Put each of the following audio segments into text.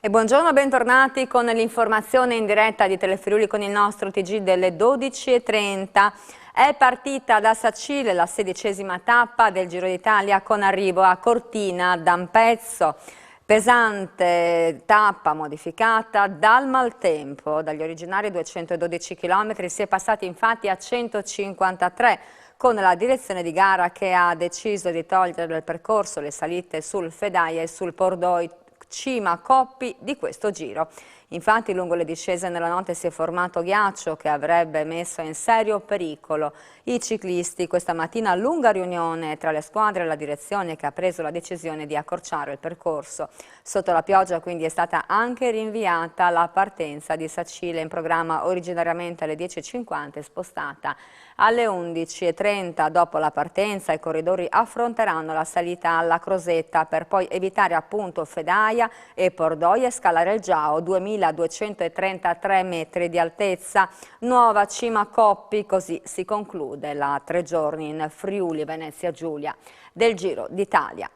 E buongiorno, bentornati con l'informazione in diretta di Telefriuli con il nostro TG delle 12:30. È partita da Sacile la 16ª tappa del Giro d'Italia con arrivo a Cortina d'Ampezzo. Pesante tappa modificata dal maltempo. Dagli originari 212 km si è passati infatti a 153 con la direzione di gara che ha deciso di togliere dal percorso le salite sul Fedaia e sul Pordoi, cima coppi di questo giro. Infatti lungo le discese nella notte si è formato ghiaccio che avrebbe messo in serio pericolo i ciclisti. Questa mattina lunga riunione tra le squadre e la direzione che ha preso la decisione di accorciare il percorso. Sotto la pioggia quindi è stata anche rinviata la partenza di Sacile, in programma originariamente alle 10:50, spostata alle 11:30. Dopo la partenza i corridori affronteranno la salita alla Crosetta per poi evitare appunto Fedaia e Pordoi e scalare il Giao, 2233 metri di altezza. Nuova cima Coppi, così si conclude la 3 giorni in Friuli Venezia Giulia del Giro d'Italia.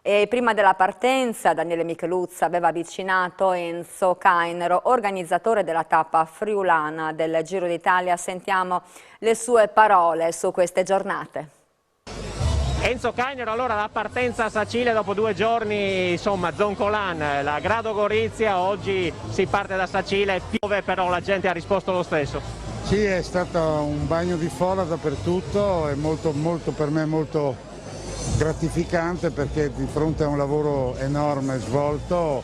E prima della partenza Daniele Micheluzza aveva avvicinato Enzo Cainero, organizzatore della tappa friulana del Giro d'Italia. Sentiamo le sue parole su queste giornate. Enzo Cainero, allora la partenza a Sacile dopo 2 giorni, insomma, Zoncolan, la Grado Gorizia, oggi si parte da Sacile, piove però la gente ha risposto lo stesso. Sì, è stato un bagno di folla dappertutto, è per me molto gratificante perché di fronte a un lavoro enorme svolto,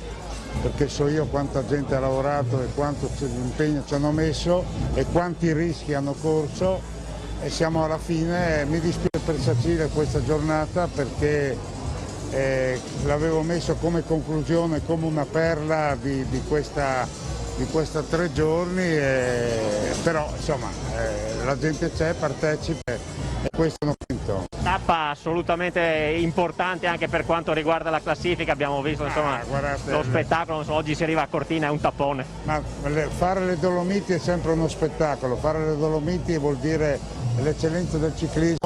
perché so io quanta gente ha lavorato e quanto impegno ci hanno messo e quanti rischi hanno corso, e siamo alla fine. Mi dispiace per Sacile questa giornata perché l'avevo messo come conclusione, come una perla di questa 3 giorni, però insomma la gente c'è, partecipa e questo è un momento. Tappa assolutamente importante anche per quanto riguarda la classifica, abbiamo visto insomma, lo spettacolo, oggi si arriva a Cortina, è un tappone. Ma fare le Dolomiti è sempre uno spettacolo, fare le Dolomiti vuol dire l'eccellenza del ciclismo.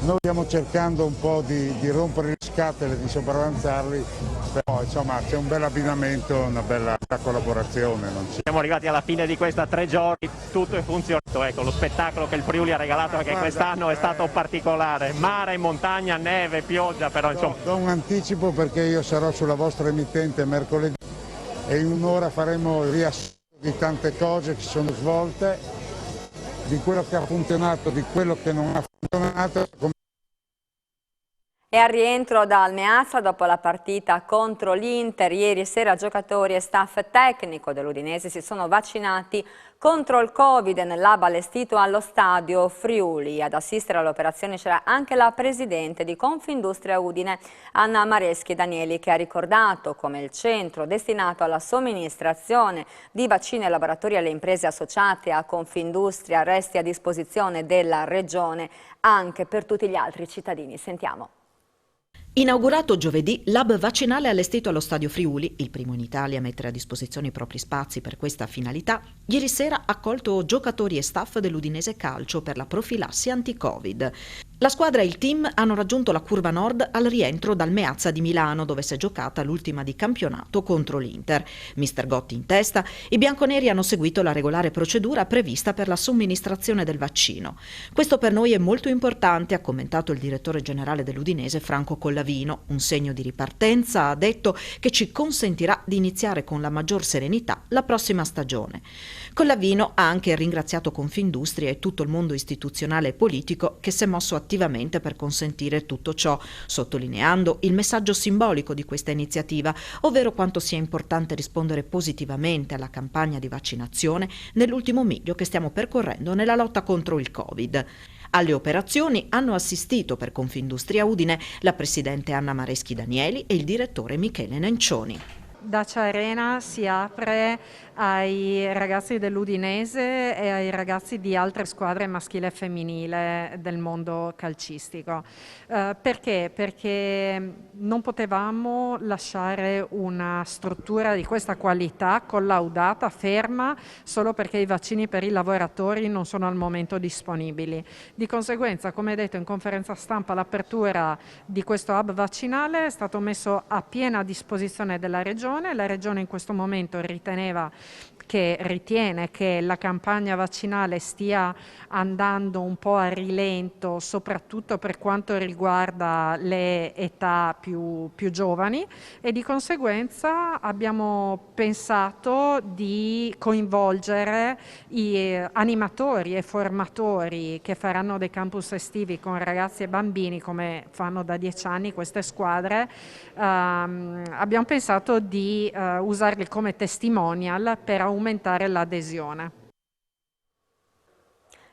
Noi stiamo cercando un po' di rompere le scatole, di sopravanzarli, però insomma c'è un bel abbinamento, una bella collaborazione. Siamo arrivati alla fine di questa 3 giorni, tutto è funzionato, ecco, lo spettacolo che il Friuli ha regalato, perché quest'anno è stato particolare, mare, montagna, neve, pioggia, però insomma. Do un anticipo perché io sarò sulla vostra emittente mercoledì e in un'ora faremo il riassunto di tante cose che si sono svolte, di quello che ha funzionato, di quello che non ha funzionato. E al rientro da Almeazza dopo la partita contro l'Inter, ieri sera giocatori e staff tecnico dell'Udinese si sono vaccinati contro il Covid nell'hub allestito allo stadio Friuli. Ad assistere all'operazione c'era anche la presidente di Confindustria Udine, Anna Mareschi Danieli, che ha ricordato come il centro destinato alla somministrazione di vaccini e laboratori alle imprese associate a Confindustria resti a disposizione della Regione anche per tutti gli altri cittadini. Sentiamo. Inaugurato giovedì, l'hub vaccinale allestito allo Stadio Friuli, il primo in Italia a mettere a disposizione i propri spazi per questa finalità, ieri sera ha accolto giocatori e staff dell'Udinese Calcio per la profilassi anti-Covid. La squadra e il team hanno raggiunto la curva nord al rientro dal Meazza di Milano, dove si è giocata l'ultima di campionato contro l'Inter. Mister Gotti in testa, i bianconeri hanno seguito la regolare procedura prevista per la somministrazione del vaccino. Questo per noi è molto importante, ha commentato il direttore generale dell'Udinese Franco Collavino. Un segno di ripartenza, ha detto, che ci consentirà di iniziare con la maggior serenità la prossima stagione. Collavino ha anche ringraziato Confindustria e tutto il mondo istituzionale e politico che si è mosso attivamente per consentire tutto ciò, sottolineando il messaggio simbolico di questa iniziativa, ovvero quanto sia importante rispondere positivamente alla campagna di vaccinazione nell'ultimo miglio che stiamo percorrendo nella lotta contro il Covid. Alle operazioni hanno assistito per Confindustria Udine la presidente Anna Mareschi Danieli e il direttore Michele Nencioni. Dacia Arena si apre ai ragazzi dell'Udinese e ai ragazzi di altre squadre maschile e femminile del mondo calcistico. Perché? Perché non potevamo lasciare una struttura di questa qualità collaudata, ferma, solo perché i vaccini per i lavoratori non sono al momento disponibili. Di conseguenza, come detto in conferenza stampa, l'apertura di questo hub vaccinale è stato messo a piena disposizione della Regione. La Regione in questo momento ritiene che la campagna vaccinale stia andando un po' a rilento, soprattutto per quanto riguarda le età più giovani, e di conseguenza abbiamo pensato di coinvolgere i animatori e formatori che faranno dei campus estivi con ragazzi e bambini, come fanno da 10 anni queste squadre. Abbiamo pensato di usarli come testimonial per aumentare l'adesione.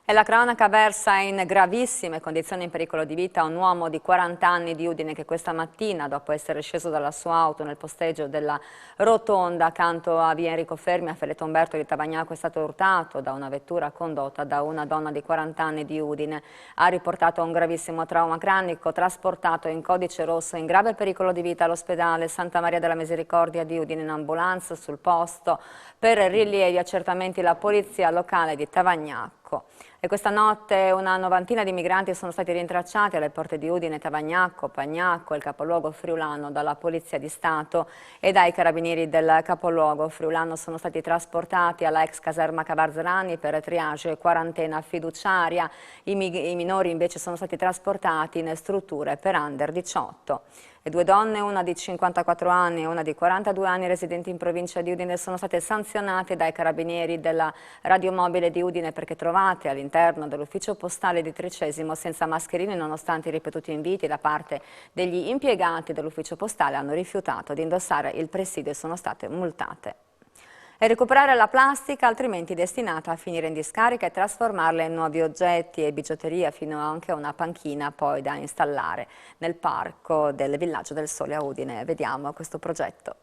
E la cronaca versa in gravissime condizioni in pericolo di vita un uomo di 40 anni di Udine che questa mattina, dopo essere sceso dalla sua auto nel posteggio della rotonda accanto a via Enrico Fermi a Felletto Umberto di Tavagnacco, è stato urtato da una vettura condotta da una donna di 40 anni di Udine. Ha riportato un gravissimo trauma cranico, trasportato in codice rosso in grave pericolo di vita all'ospedale Santa Maria della Misericordia di Udine in ambulanza. Sul posto per rilievi e accertamenti la polizia locale di Tavagnacco. E questa notte una novantina di migranti sono stati rintracciati alle porte di Udine, Tavagnacco, Pagnacco, il capoluogo friulano, dalla Polizia di Stato e dai carabinieri del capoluogo friulano. Sono stati trasportati alla ex caserma Cavarzerani per triage e quarantena fiduciaria. I minori invece sono stati trasportati in strutture per under 18. Le due donne, una di 54 anni e una di 42 anni, residenti in provincia di Udine, sono state sanzionate dai carabinieri della radiomobile di Udine perché trovate all'interno dell'ufficio postale di Tricesimo senza mascherine, nonostante i ripetuti inviti da parte degli impiegati dell'ufficio postale, hanno rifiutato di indossare il presidio e sono state multate. E recuperare la plastica altrimenti destinata a finire in discarica e trasformarla in nuovi oggetti e bigiotteria, fino anche a una panchina poi da installare nel parco del Villaggio del Sole a Udine. Vediamo questo progetto.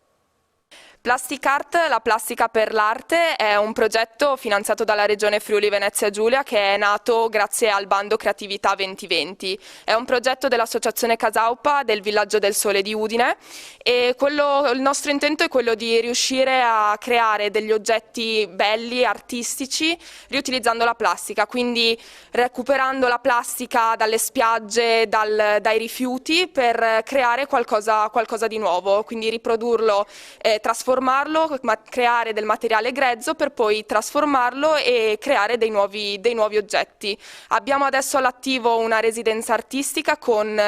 Plastic Art, la plastica per l'arte, è un progetto finanziato dalla Regione Friuli Venezia Giulia che è nato grazie al bando Creatività 2020. È un progetto dell'Associazione Casaupa del Villaggio del Sole di Udine e il nostro intento è quello di riuscire a creare degli oggetti belli, artistici, riutilizzando la plastica, quindi recuperando la plastica dalle spiagge, dai rifiuti, per creare qualcosa di nuovo, quindi riprodurlo, trasformarlo, creare del materiale grezzo per poi trasformarlo e creare dei nuovi oggetti. Abbiamo adesso all'attivo una residenza artistica con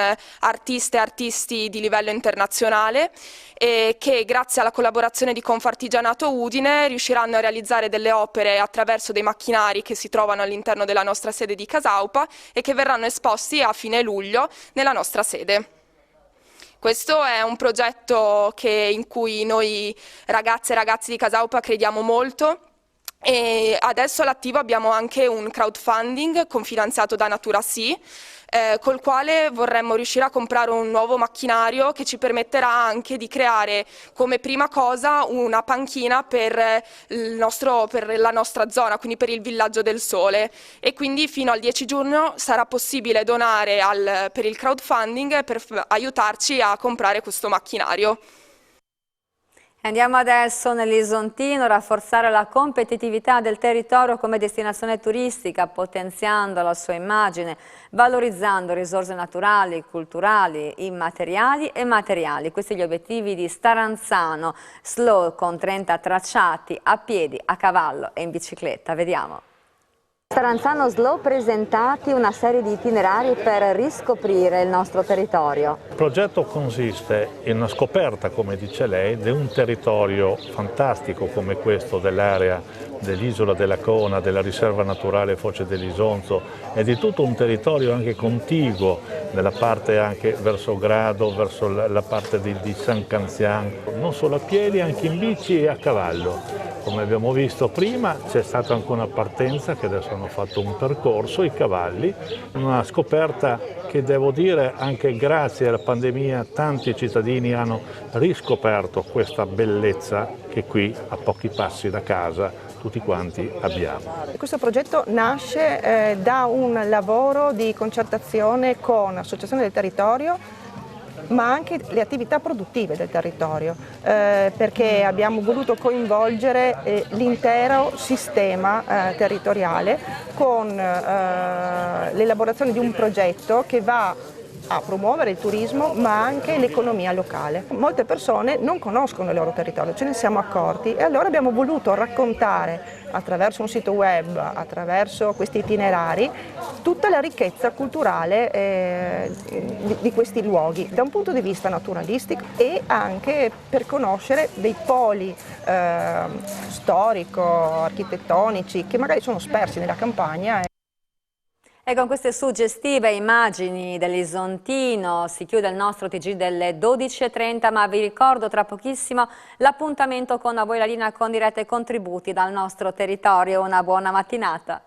artiste e artisti di livello internazionale che grazie alla collaborazione di Confartigianato Udine riusciranno a realizzare delle opere attraverso dei macchinari che si trovano all'interno della nostra sede di Casaupa e che verranno esposti a fine luglio nella nostra sede. Questo è un progetto in cui noi ragazze e ragazzi di Casaupa crediamo molto e adesso all'attivo abbiamo anche un crowdfunding cofinanziato da Natura Sì, col quale vorremmo riuscire a comprare un nuovo macchinario che ci permetterà anche di creare come prima cosa una panchina per la nostra zona, quindi per il Villaggio del Sole, e quindi fino al 10 giugno sarà possibile donare per il crowdfunding per aiutarci a comprare questo macchinario. Andiamo adesso nell'Isontino, rafforzare la competitività del territorio come destinazione turistica, potenziando la sua immagine, valorizzando risorse naturali, culturali, immateriali e materiali. Questi gli obiettivi di Staranzano, slow con 30 tracciati a piedi, a cavallo e in bicicletta. Vediamo. Staranzano Slow presentati una serie di itinerari per riscoprire il nostro territorio. Il progetto consiste in una scoperta, come dice lei, di un territorio fantastico come questo dell'area dell'isola della Cona, della riserva naturale Foce dell'Isonzo e di tutto un territorio anche contiguo nella parte anche verso Grado, verso la parte di San Canzian, non solo a piedi, anche in bici e a cavallo. Come abbiamo visto prima c'è stata anche una partenza che adesso hanno fatto un percorso, i cavalli, una scoperta che devo dire anche grazie alla pandemia tanti cittadini hanno riscoperto questa bellezza che qui a pochi passi da casa tutti quanti abbiamo. Questo progetto nasce da un lavoro di concertazione con associazioni del territorio ma anche le attività produttive del territorio, perché abbiamo voluto coinvolgere l'intero sistema territoriale con l'elaborazione di un progetto che va a promuovere il turismo ma anche l'economia locale. Molte persone non conoscono il loro territorio, ce ne siamo accorti e allora abbiamo voluto raccontare attraverso un sito web, attraverso questi itinerari, tutta la ricchezza culturale di questi luoghi da un punto di vista naturalistico e anche per conoscere dei poli storico-architettonici che magari sono spersi nella campagna. E con queste suggestive immagini dell'Isontino si chiude il nostro TG delle 12:30, ma vi ricordo tra pochissimo l'appuntamento con A Voi la linea con dirette contributi dal nostro territorio. Una buona mattinata.